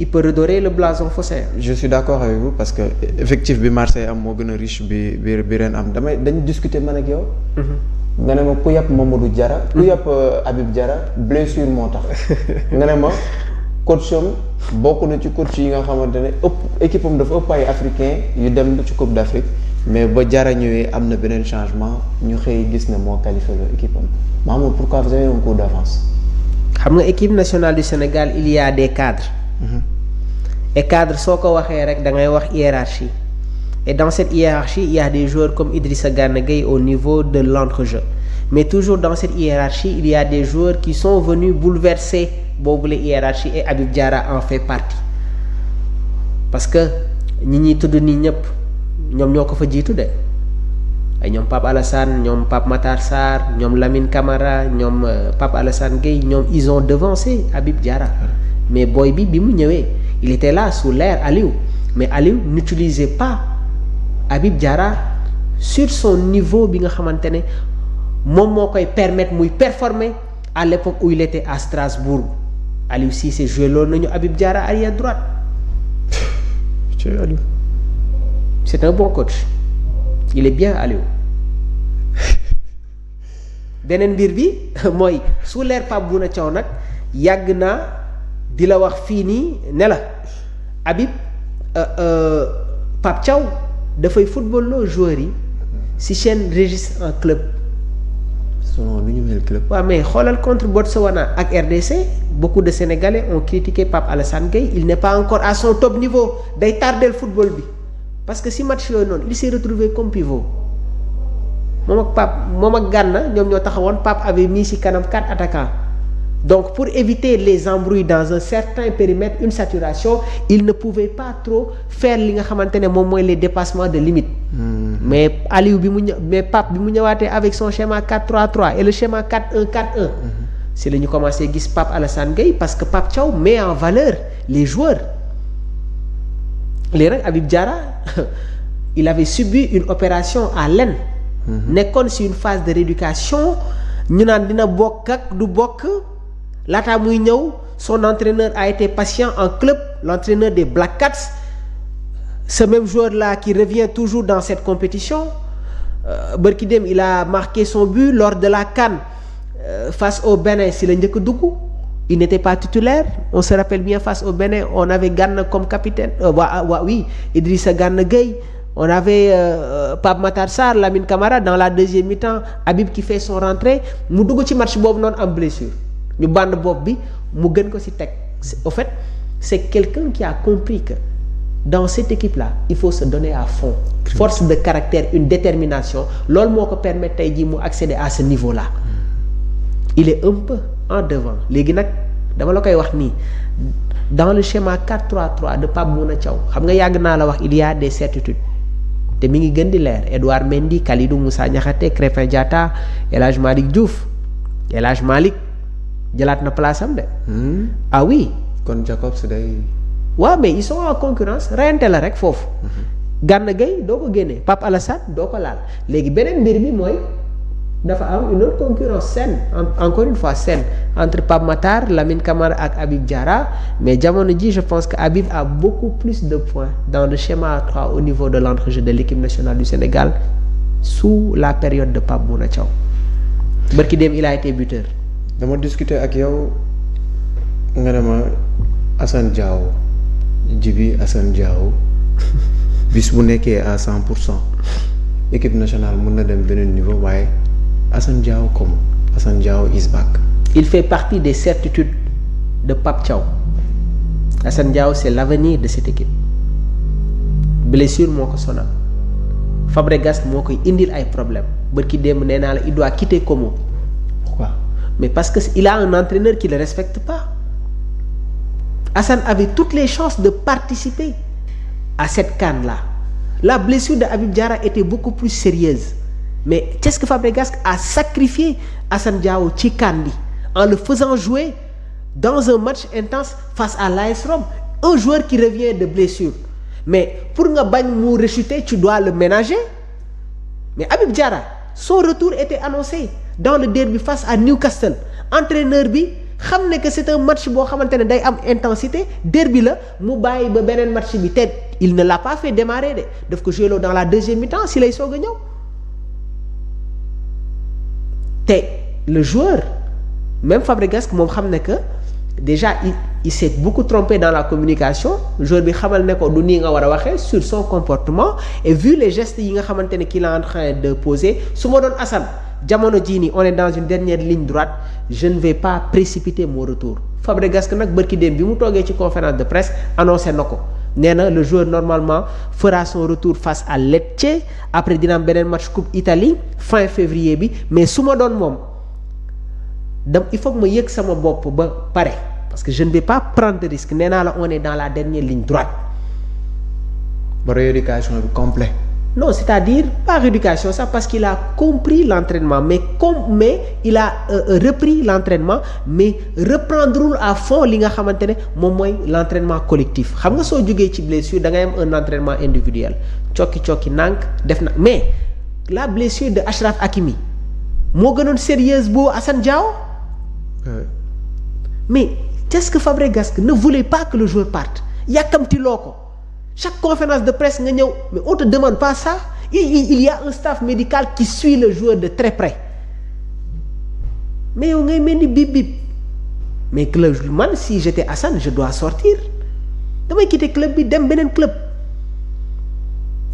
il peut redorer le blason phocéen. Je suis d'accord avec vous parce que effectif bi Marseille am moo gën a riche bi ren am dañu discuter man ak yow. nga ne ma ku yàpp Mamadou Diarra. ku yàpp Habib Diarra blessure moo tax. nga ne ma coach am bokk na ci coach yi nga xamante ne équipe am dafa ëpp ay africain yu dem ci Coupe d'Afrique mais ba Diarra ñëwee am na beneen changement ñu xëy gis ne moo qualifié la équipe am Mamadou pourquoi vous avez un coup d'avance. xam nga équipe nationale du Sénégal il y a des cadres. Et cadre soo ko waxee rek da ngay wax hiérarchie et dans cette hiérarchie il y a des joueurs comme Idrissa Gana Gueye au niveau de l'entrejeu mais toujours dans cette hiérarchie il y a des joueurs qui sont venus bouleverser boobule hiérarchie et Habib Diarra en fait partie parce que ñi tudd nii ñëpp ñoom ñoo ko fa jiitu de ay ñoom Pape Alassane ñoom Pape Matar Sarr ñoom Lamine Camara ñoom Pape Alassane Gueye ñoom ils ont devancé Habib Diarra mais booy bi mu ñëwee il était là sous l'ère Aliou mais Aliou n'utilisait pas Habib Diarra sur son niveau bi nga xamante ne moom moo koy permettre muy performer à l'époque où il était à Strasbourg Aliou Cissé joué loolu nañu Habib Diarra arrière droite. C'est un bon coach il est bien Aliou beneen mbir bi mooy sous l'ère Pape Bouna Thiaw nag yàgg naa di la wax fii nii ne la Habib Pape Thiaw dafay football loo joueurs yi si seen registre en club. selon lu ñu mel club. waaw mais xoolal contre Botswana ak RDC beaucoup de Sénégalais ont critiqué Pape Alassane Gueye il n'est pas encore à son top niveau day tardel football bi parce que si match yooyu noonu il s'est retrouvé comme pivot moom ak Gana ñoom ñoo taxawoon Pape avait mis si kanam 4 attaquants. Donc pour éviter les embrouilles dans un certain périmètre une saturation il ne pouvait pas trop faire li nga xamante ne moom mooy les dépassements de limite. Mais Aliou mais Pape bi mu ñëwaatee avec son schéma 4-3-3 et le schéma 4-1-4-1. C'est la ñu commencé gis Pape Alassane Gueye parce que Pape Thiaw met en valeur les joueurs. léegi nag Habib Diarra il avait subi une opération à l'aine. nekkoon si une phase de rééducation ñu naan dina bokk ak du bokk. Laataa muy ñëw son entraîneur a été patient en club l'entraîneur des Black Cats ce même joueur là qui revient toujours dans cette compétition bërki dem il a marqué son but lors de la CAN face au Bénin si la njëkk a dugg il n'était pas titulaire on se rappelle bien face au Bénin on avait Gana comme capitaine oui Idrissa Gana Gueye on avait Pape Matar Sarr Lamine Camara dans la deuxième mi-temps Habib qui fait son rentrée mu dugg ci match boobu noonu am blessure ñu band bopp bi mu gën ko ci teg au fait c'est quelqu'un qui a compris que dans cette équipe-là il faut se donner à fond force de caractère une détermination loolu moo ko permettre tey jii mu accéder à ce niveau-là il est un peu en devant léegi nag dama la koy wax nii dans le schéma 4-3-3 de Pape Bouna Thiaw xam nga yàgg naa la wax il y a des certitudes te mi ngi gën di leer Edouard Mendy Kalidou Moussa Niakhaté Krépin Diatta El Hadj Malick Diouf El Hadj Malick jëlaat na place am de. Ah oui. kon Jacobs day. waaw mais ils sont en concurrence reyante la rek foofu. Gana Gueye doo ko génnee Pape Alassane doo ko laal léegi beneen mbir mi mooy dafa am une autre concurrence saine encore une fois saine entre Pape Matar Lamine Camara ak Habib Diarra mais jamono ji je pense que Habib a beaucoup plus de points dans le schéma à 3 au niveau de l'entrejeu de l'équipe nationale du Sénégal sous la période de Pape Bouna Thiaw bërki dem il a été buteur. dama discuter ak yow nga ne ma Assane Diao Djibi Assane Diao bis bu nekkee à 100% équipe nationale mën na dem beneen niveau waaye Assane Diao comme Assane Diao is back. Il fait partie des certitudes de Pape Thiaw Assane Diao c'est l'avenir de cette équipe blessure moo ko sonal Fabregas moo koy indil ay problèmes bërki démb nee naa la il doit quitter Como. Pourquoi? Mais parce que il a un entraîneur qui le respecte pas. Assane avait toutes les chances de participer à cette CAN-là. La blessure de Habib Diarra était beaucoup plus sérieuse. Mais Cesc Fabregas a sacrifié Assane Diao ci CAN bi en le faisant jouer dans un match intense face à l'AS Rome, un joueur qui revient de blessure. Mais pour nga bañ mu rechuter, tu dois le ménager. Mais Habib Diarra, son retour était annoncé dans le derby face à Newcastle. Entraîneur bi xam ne que c'est un match boo xamante ne day am intensité derby la mu bàyyi ba beneen match bi te il ne l'a pas fait démarrer de daf ko joué loo dans la deuxième mi-temps si lay soog a ñëw te le joueur même Fabregas moom xam ne que déjà il s'est beaucoup trompé dans la communication joueur bi xamal ne ko du nii nga war a waxee sur son comportement et vu les gestes yi nga xamante ne qu'il est en train de poser su ma doon Assane jamono jii nii on est dans une dernière ligne droite je ne vais pas précipiter mon retour Fabregas nag bërki démb bi mu toogee ci conférence de presse annoncé na ko nee na le joueur normalement fera son retour face à Lecce après dina am beneen match Coupe Italie fin février bi mais su ma doon moom il faut que ma yëg sama bopp ba pare parce que je ne vais pas prendre de risque nee naa la on est dans la dernière ligne droite. ba rééducation bi complet. non c'est-à-dire pas rééducation ça parce qu'il a compris l'entraînement mais il a repris l'entraînement mais reprendrul à fond li nga xamante ne moom mooy l'entraînement collectif xam nga soo jógee ci blessure da ngay am un entraînement individuel cokki nànk def na mais la blessure de Achraf Hakimi moo gënoon sérieuse bu Assane Diao. mais est-ce que Fabregas ne voulait pas que le joueur parte yàkkamti loo ko chaque conférence de presse nga ñëw mais on te demande pas ça il y a un staff médical qui suit le joueur de très près mais yow ngay mel ni bip mais club man si j'étais Assane je dois sortir damay quitter club bi dem beneen club.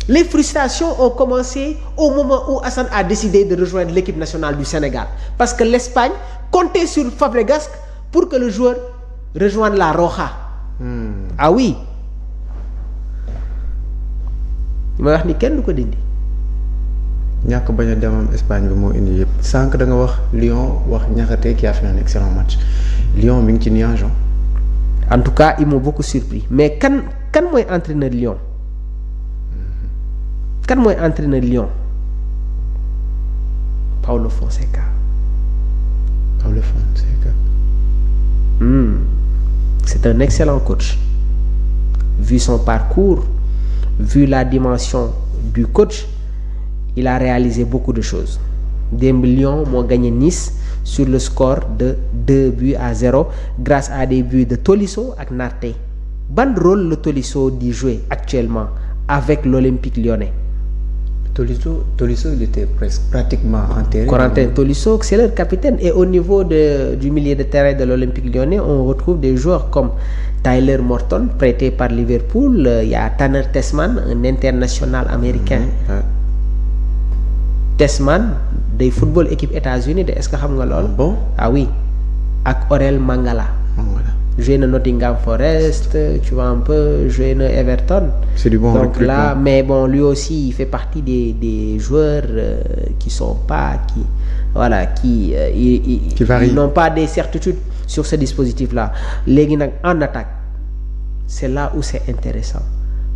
Les frustrations ont commencé au moment où Assane a décidé de rejoindre l'équipe nationale du Sénégal parce que l'Espagne comptait sur Fabregas pour que le joueur rejoigne la Roja. Ah oui. ma wax ni kenn du ko dindi. ñàkk bañ a demam Espagne bi moo indi yëpp sànq da nga wax Lyon wax Niakhaté qui a fait un excellent match Lyon mi ngi ci nuage. En tout cas ils m'ont beaucoup surpris mais kan mooy entraîneur Lyon. kan mooy entraîneur Lyon Paulo Fonseca. C'est un excellent coach vu son parcours vu la dimension du coach il a réalisé beaucoup de choses démb Lyon moo gagné Nice sur le score de 2-0 grâce à des buts de Tolisso ak Narté ban rôle le Tolisso di jouer actuellement avec l'Olympique Lyonnais. Tolisso il était pratiquement enterré. Corentin Tolisso c'est leur capitaine et au niveau du milieu de terrain de l'Olympique Lyonnais on retrouve des joueurs comme Tyler Morton prêté par Liverpool il y a Tanner Tessman un international américain. Tessman day football équipe États-Unis de est-ce que xam nga lool. Bon ah oui ak Orel Mangala. Joué na Nottingham Forest tu vois un peu joué na Everton. C'est du bon donc recrutement. Là mais bon lui aussi il fait partie des joueurs qui sont pas qui ils n'ont pas des certitudes sur ce dispositif là léegi nag en attaque c'est là où c'est intéressant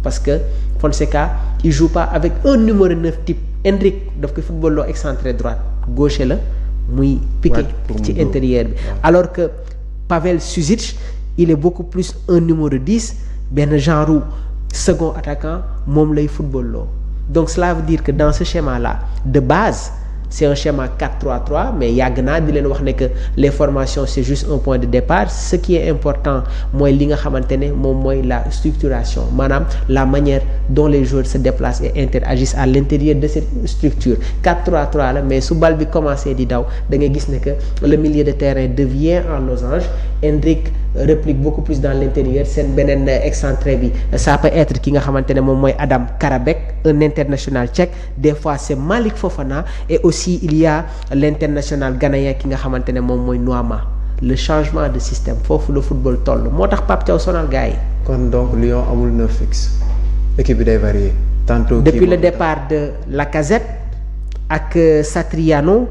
parce que Fonseca il joue pas avec un numéro 9 type Hendrick daf ko football loo excentré droite gaucher la muy piqué ci intérieur bi alors que Pavel Sušić il est beaucoup plus un numéro 10 benn genre second attaquant moom lay football loo donc cela veut dire que dans ce schéma là de base c'est un schéma 4-3-3 mais yàgg naa di leen wax ne que les formations c'est juste un point de départ ce qui est important mooy li nga xamante ne moom mooy la structuration maanaam la manière dont les joueurs se déplacent et interagissent à l'intérieur de cette structure 4-3-3 la mais su bal bi commencé di daw da ngay gis ne que le milieu de terrain devient en losange Hendrick réplique beaucoup plus dans l'intérieur seen beneen excentré bi ça peut être ki nga xamante ne moom mooy Adam Karabek un international tchèque des fois c'est Malik Fofana et aussi il y a l'international ghanéen ki nga xamante ne moom mooy Noama le changement de système foofu le football toll moo tax Pape Thiaw sonal gars yi. kon donc Lyon amul 9 fixe équipe bi day varier tantôt. Depuis le départ de Lacazette ak Satriano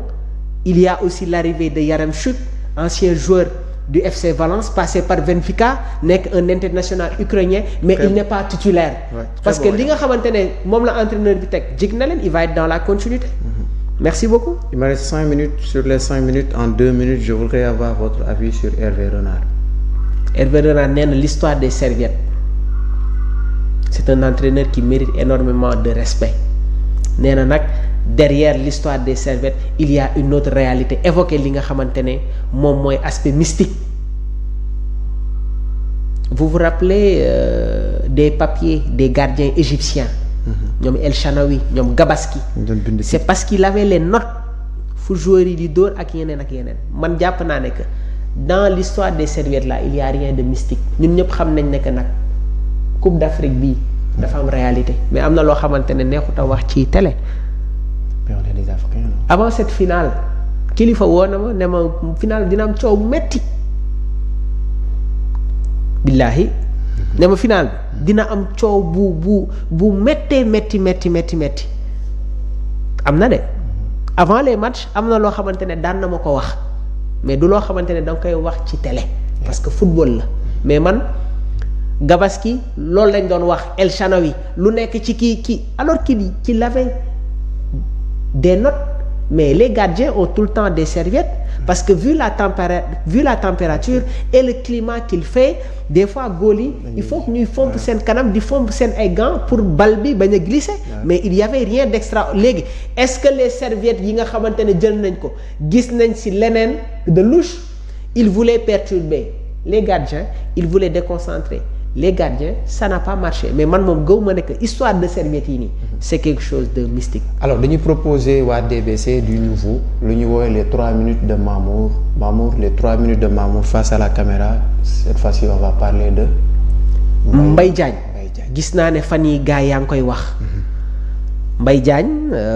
il y a aussi l'arrivée de Yaremchuk ancien joueur du FC Valence passé par Benfica nekk un international ukrainien mais il n'est pas titulaire parce que li nga xamante ne moom la entraîneur bi teg jig na leen il va être dans la continuité. Merci beaucoup. Il me reste 5 minutes. Sur les 5 minutes, en 2 minutes, je voudrais avoir votre avis sur Hervé Renard. Hervé Renard nee na l'histoire des serviettes c'est un entraîneur qui mérite énormément de respect nee na nag derrière l'histoire des serviettes il y a une autre réalité évoqué li nga xamante ne moom mooy aspect mystique vous vous rappelez des papiers des gardiens égyptiens. ñoom El Chanaoui ñoom Gabaski. c'est parce qu'il avait les notes fu joueurs yi di dóor ak yeneen man jàpp naa ne que dans l'histoire des serviettes là il y a rien de mystique ñun ñëpp xam nañ ne que nag Coupe d'Afrique bii dafa am réalité mais am na loo xamante ne neexut a wax ci télé. avant cette finale kilifa woo na ma ne ma finale dina am coow bu metti billaahi ne ma finale dina am coow bu méttee métti am na de avant les matchs am na loo xamante ne daan na ma ko wax mais du loo xamante ne da nga koy wax ci télé parce que football la mais man Gabaski loolu lañ doon wax El Chanaoui lu nekk ci kii alors qu'il avait des notes mais les gardiens ont tout le temps des serviettes parce que vu la température et le climat qu'il fait des fois góol yi il faut que ñuy fomp seen kanam di fomp seen ay gants pour bal bi bañ a glisser mais il y avait rien d'extra léegi est-ce que les serviettes yi nga xamante ne jël nañ ko gis nañ ci leneen de louche il voulait perturber les gardiens il voulait déconcentrer les gardiens ça n'a pas marché mais man moom gëw ma ne que histoire de serviettes yi nii c'est quelque chose de mystique. alors dañuy proposer waa DBC du nouveau lu ñu woowee les 3 minutes de Mamour les 3 minutes de Mamour face à la caméra cette fois-ci on va parler de. Mbaye Diagne gis naa ne fan yi gars yaa ngi koy wax Mbaye Diagne.